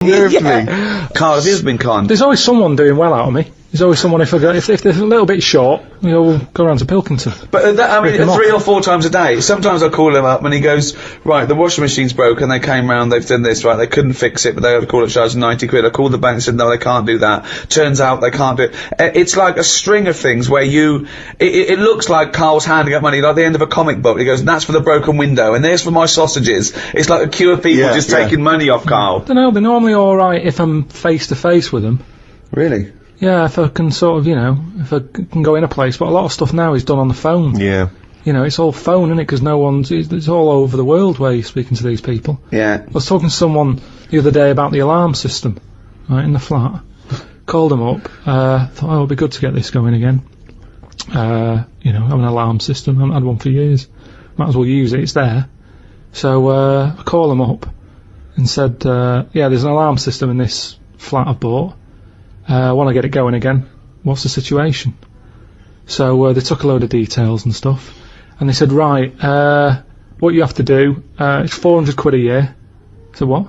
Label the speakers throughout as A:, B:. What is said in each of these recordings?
A: nerved me. Carl, have you ever been conned?
B: There's always someone doing well out of me. There's always someone, if they're a little bit short, we'll go around to Pilkington.
A: But I mean, 3 or 4 times a day. Sometimes I call him up and he goes, right, the washing machine's broken, they came round, they've done this, right, they couldn't fix it, but they had to call it, charged 90 quid. I called the bank and said, no, they can't do that. Turns out they can't do it. It's like a string of things where it looks like Carl's handing out money, like the end of a comic book. He goes, that's for the broken window, and there's for my sausages. It's like a queue of people just taking money off Carl.
B: I don't know, they're normally alright if I'm face to face with them.
A: Really?
B: Yeah, if I can sort of, if I can go in a place, but a lot of stuff now is done on the phone.
A: Yeah.
B: It's all phone, isn't it? Because it's all over the world where you're speaking to these people.
A: Yeah.
B: I was talking to someone the other day about the alarm system, right, in the flat. Called them up, thought, it'd be good to get this going again. Have an alarm system, I haven't had one for years. Might as well use it, it's there. So, I called them up and said, there's an alarm system in this flat I've bought. I want to get it going again. What's the situation? So they took a load of details and stuff, and they said, right, what you have to do, it's 400 quid a year. I said, what?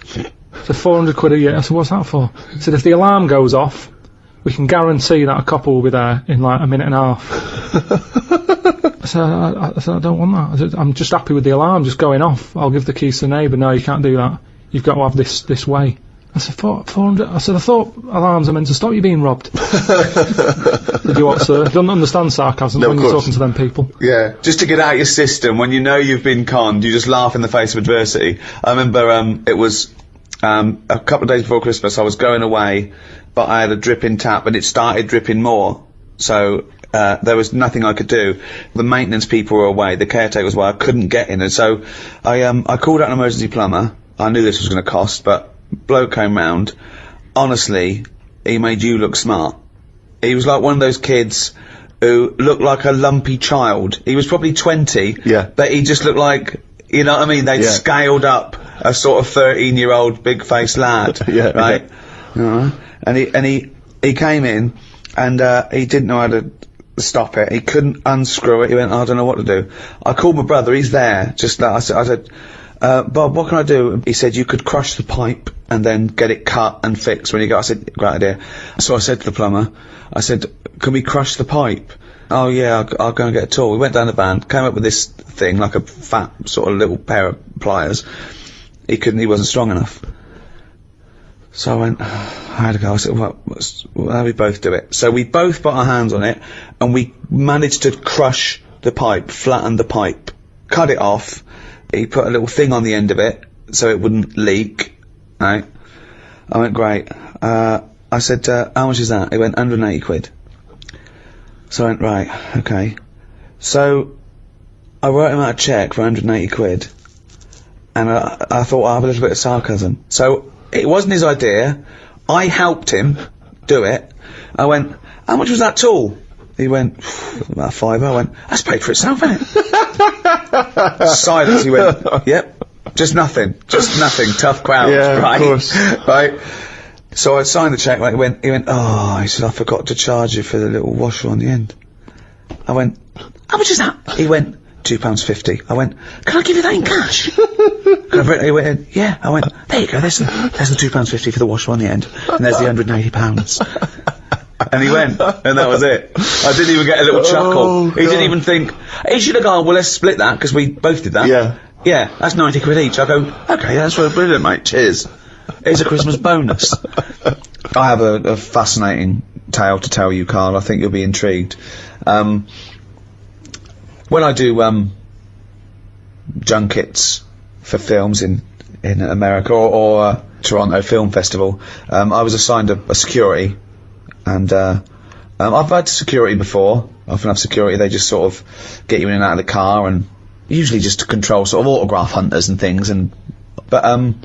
B: So 400 quid a year. I said, what's that for? He said, if the alarm goes off, we can guarantee that a copper will be there in like a minute and a half. I said, I don't want that. I said, I'm just happy with the alarm just going off. I'll give the keys to the neighbour. No, you can't do that. You've got to have this way. I said, 400. I said, I thought alarms are meant to stop you being robbed. Did you what, sir? Don't understand sarcasm when you're talking to them people.
A: Yeah, just to get out your system, when you know you've been conned, you just laugh in the face of adversity. I remember, it was, a couple of days before Christmas, I was going away, but I had a dripping tap, and it started dripping more. So, there was nothing I could do. The maintenance people were away, the caretaker was away, I couldn't get in, and so, I called out an emergency plumber. I knew this was going to cost, but bloke came round. Honestly, he made you look smart. He was like one of those kids who looked like a lumpy child. He was probably 20, but he just looked like, you know what I mean, they'd scaled up a sort of 13-year-old big-faced lad, right? And he came in, and he didn't know how to stop it. He couldn't unscrew it. He went, I don't know what to do. I called my brother, he's there, just like, I said, Bob, what can I do? He said, you could crush the pipe and then get it cut and fixed when you go. I said, great idea. So I said to the plumber, I said, can we crush the pipe? Oh yeah, I'll go and get a tool. We went down the van, came up with this thing, like a fat sort of little pair of pliers. He wasn't strong enough. So I went, I had to go. I said, well, how do we both do it? So we both put our hands on it, and we managed to crush the pipe, flatten the pipe, cut it off. He put a little thing on the end of it, so it wouldn't leak, right? I went, great. I said, how much is that? He went, 180 quid. So I went, right, okay. So, I wrote him out a cheque for 180 quid, and I thought I'll have a little bit of sarcasm. So, it wasn't his idea. I helped him do it. I went, how much was that tool? He went, about £5. I went, that's paid for itself, isn't it? Silence. He went, yep, just nothing, tough crowd, right? Of course. Right? So I signed the cheque, he went, oh, he said, I forgot to charge you for the little washer on the end. I went, how much is that? He went, £2.50. I went, can I give you that in cash? He went, yeah. I went, there you go, there's the £2.50 for the washer on the end, and there's the £180. And he went, and that was it. I didn't even get a little chuckle. He didn't even think, he should have gone, well, let's split that, because we both did that. Yeah, that's 90 quid each. I go, okay, that's brilliant, mate, cheers. Here's a Christmas bonus. I have a fascinating tale to tell you, Carl. I think you'll be intrigued. When I do, junkets for films in America, or Toronto Film Festival, I was assigned a security. And, I've had security before. I often have security, they just sort of get you in and out of the car, and usually just to control sort of autograph hunters and things, but,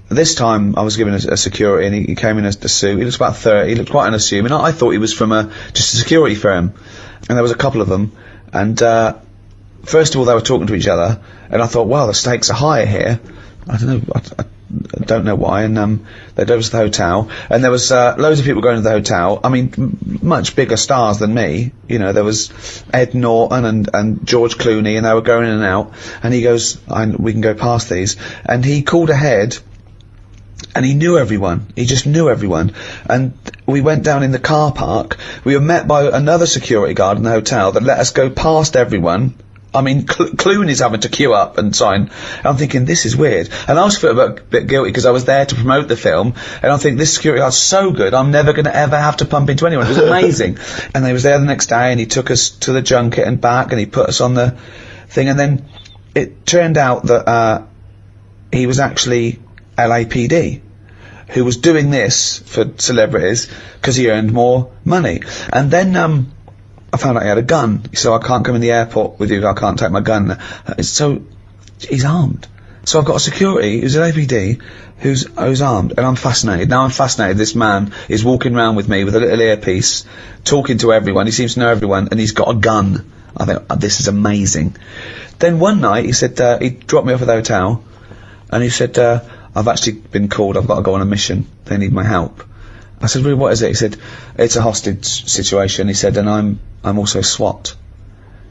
A: this time I was given a security, and he came in a suit. He looks about 30, he looked quite unassuming. I thought he was from just a security firm, and there was a couple of them, and, first of all they were talking to each other, and I thought, wow, the stakes are higher here. I don't know, I don't know why, and they drove us to the hotel, and there was loads of people going to the hotel. I mean, much bigger stars than me. You know, there was Ed Norton and George Clooney, and they were going in and out. And he goes, we can go past these. And he called ahead And he knew everyone. He just knew everyone. And we went down in the car park. We were met by another security guard in the hotel that let us go past everyone. I mean, Clooney's having to queue up and sign. I'm thinking, this is weird. And I also feel a bit guilty because I was there to promote the film. And I think, this security guard's so good, I'm never going to ever have to pump into anyone. It was amazing. And he was there the next day, and he took us to the junket and back, and he put us on the thing. And then it turned out that he was actually LAPD, who was doing this for celebrities because he earned more money. And then I found out he had a gun, so I can't come in the airport with you, I can't take my gun. So he's armed. So I've got a security who's an LAPD who's armed, and I'm fascinated. Now I'm fascinated. This man is walking around with me with a little earpiece, talking to everyone. He seems to know everyone, and he's got a gun. I think, this is amazing. Then one night he said, he dropped me off at the hotel, and he said, I've actually been called, I've got to go on a mission, they need my help. I said, really, what is it? He said, it's a hostage situation. He said, and I'm also SWAT.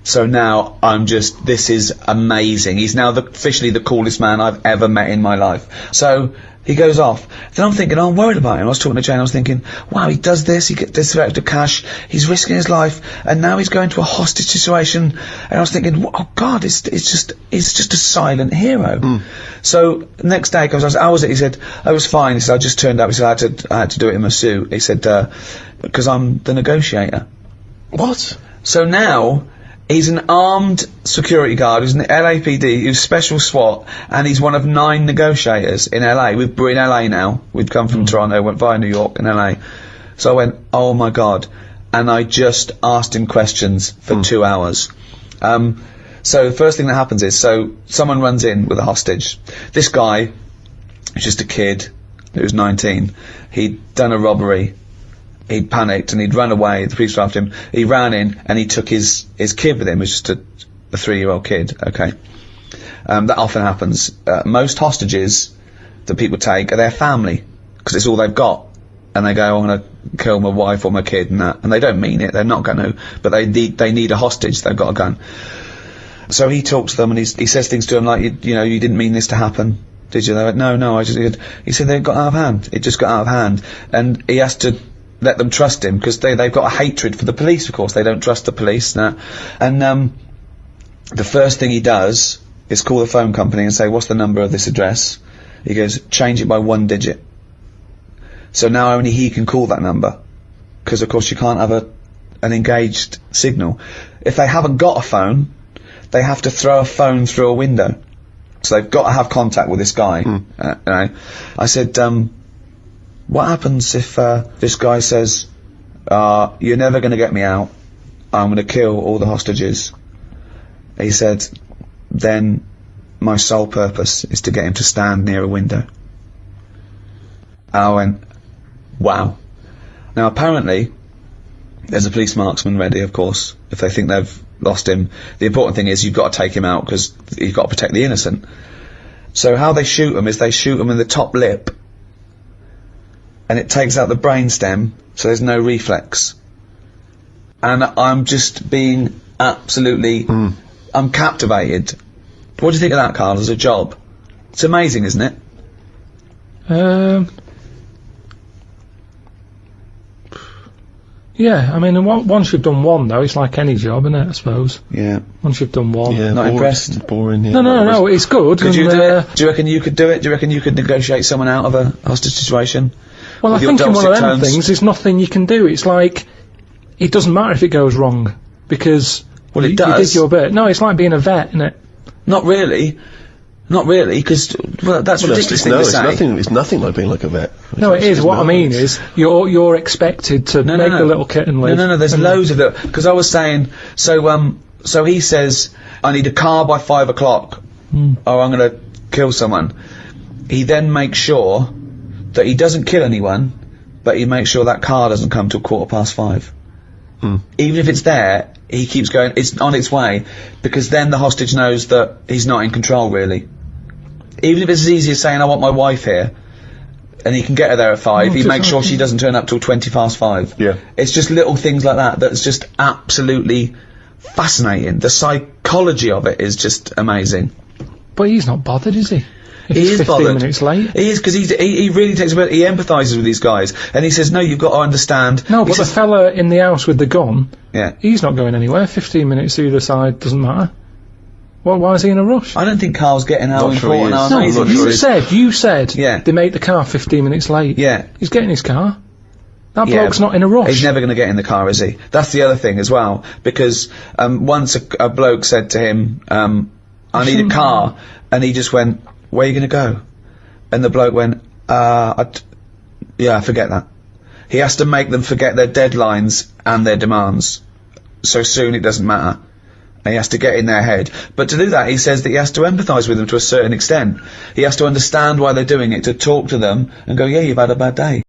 A: So now this is amazing. He's now officially the coolest man I've ever met in my life. So he goes off. Then I'm thinking, I'm worried about him. I was talking to Jane, I was thinking, wow, he does this, he gets this extra cash, he's risking his life, and now he's going to a hostage situation. And I was thinking, oh God, he's just a silent hero. So next day he goes, how was it? He said, I was fine. He said, I just turned up. He said, I had to do it in my suit. He said, because I'm the negotiator.
C: What?
A: So now he's an armed security guard who's an LAPD, who's special SWAT, and he's one of 9 negotiators in LA. We're in LA now. We'd come from Toronto, went via New York and LA. So I went, oh my God. And I just asked him questions for 2 hours. So the first thing that happens is, so someone runs in with a hostage. This guy, who's just a kid, who was 19, he'd done a robbery. He'd panicked and he'd run away. The police were after him. He ran in and he took his kid with him. It was just a 3-year-old kid. Okay, that often happens. Most hostages that people take are their family because it's all they've got, and they go, I'm going to kill my wife or my kid and that, and they don't mean it. They're not going to, but they need a hostage. They've got a gun. So he talks to them and he says things to them like, you know, you didn't mean this to happen, did you? They went, no, I just. He said they got out of hand. It just got out of hand, and he has to let them trust him because they've got a hatred for the police. Of course, they don't trust the police now. And the first thing he does is call the phone company and say, what's the number of this address? He goes, change it by 1 digit. So now only he can call that number, because of course you can't have an engaged signal. If they haven't got a phone, they have to throw a phone through a window. So they've got to have contact with this guy. I said, what happens if this guy says, you're never going to get me out, I'm going to kill all the hostages? He said, then my sole purpose is to get him to stand near a window. I went, wow. Now apparently there's a police marksman ready, of course, if they think they've lost him. The important thing is you've got to take him out because you've got to protect the innocent. So how they shoot him is they shoot him in the top lip, and it takes out the brainstem, so there's no reflex. And I'm just being absolutely, I'm captivated. What do you think of that, Carl, as a job? It's amazing, isn't it?
B: Yeah, I mean, once you've done one, though, it's like any job, isn't it, I suppose?
A: Yeah.
B: Once you've done one.
C: Yeah,
A: Not impressed?
C: Boring, yeah.
B: No, it's good.
A: Could you do it? Do you reckon you could do it? Do you reckon you could negotiate someone out of a hostage situation?
B: Well, I
A: With your
B: think in one of
A: dulcet
B: them
A: tones?
B: things, there's nothing you can do. It's like, it doesn't matter if it goes wrong, because
A: Well, it
B: you
A: does.
B: did your bit. No, it's like being a vet, isn't it?
A: Not really, because that's a ridiculous thing to say.
C: It's nothing like being like a vet.
B: No, it is. What I mean is, you're expected to make the little kitten live.
A: No, there's loads of it. Because I was saying, so he says, I need a car by 5 o'clock, or I'm going to kill someone. He then makes sure that he doesn't kill anyone, but he makes sure that car doesn't come till 5:15. Even if it's there, he keeps going, it's on its way, because then the hostage knows that he's not in control, really. Even if it's as easy as saying, I want my wife here, and he can get her there at 5, he makes sure she doesn't turn up till 5:20.
C: Yeah.
A: It's just little things like that that's just absolutely fascinating. The psychology of it is just amazing.
B: But he's not bothered, is he? if
A: He
B: it's
A: is
B: 15
A: bothered.
B: minutes late.
A: He is, because he really takes a bit, he empathises with these guys, and he says, no, you've got to understand.
B: No,
A: He
B: but the
A: says-
B: fella in the house with the gun,
A: yeah.
B: he's not going anywhere. 15 minutes either side doesn't matter. Well, why is he in a rush?
A: I don't think Carl's getting how
C: Not sure he
A: important,
C: is.
A: how
B: No,
A: amazing
C: not
A: this
C: sure
A: is.
B: you said
A: Yeah.
B: they make the car 15 minutes late.
A: Yeah.
B: He's getting his car. That
A: Yeah,
B: bloke's not in a rush.
A: He's never going to get in the car, is he? That's the other thing as well, because once a bloke said to him, I need a car, and he just went, where are you going to go? And the bloke went, yeah, forget that. He has to make them forget their deadlines and their demands. So soon it doesn't matter. And he has to get in their head. But to do that, he says that he has to empathise with them to a certain extent. He has to understand why they're doing it, to talk to them and go, yeah, you've had a bad day.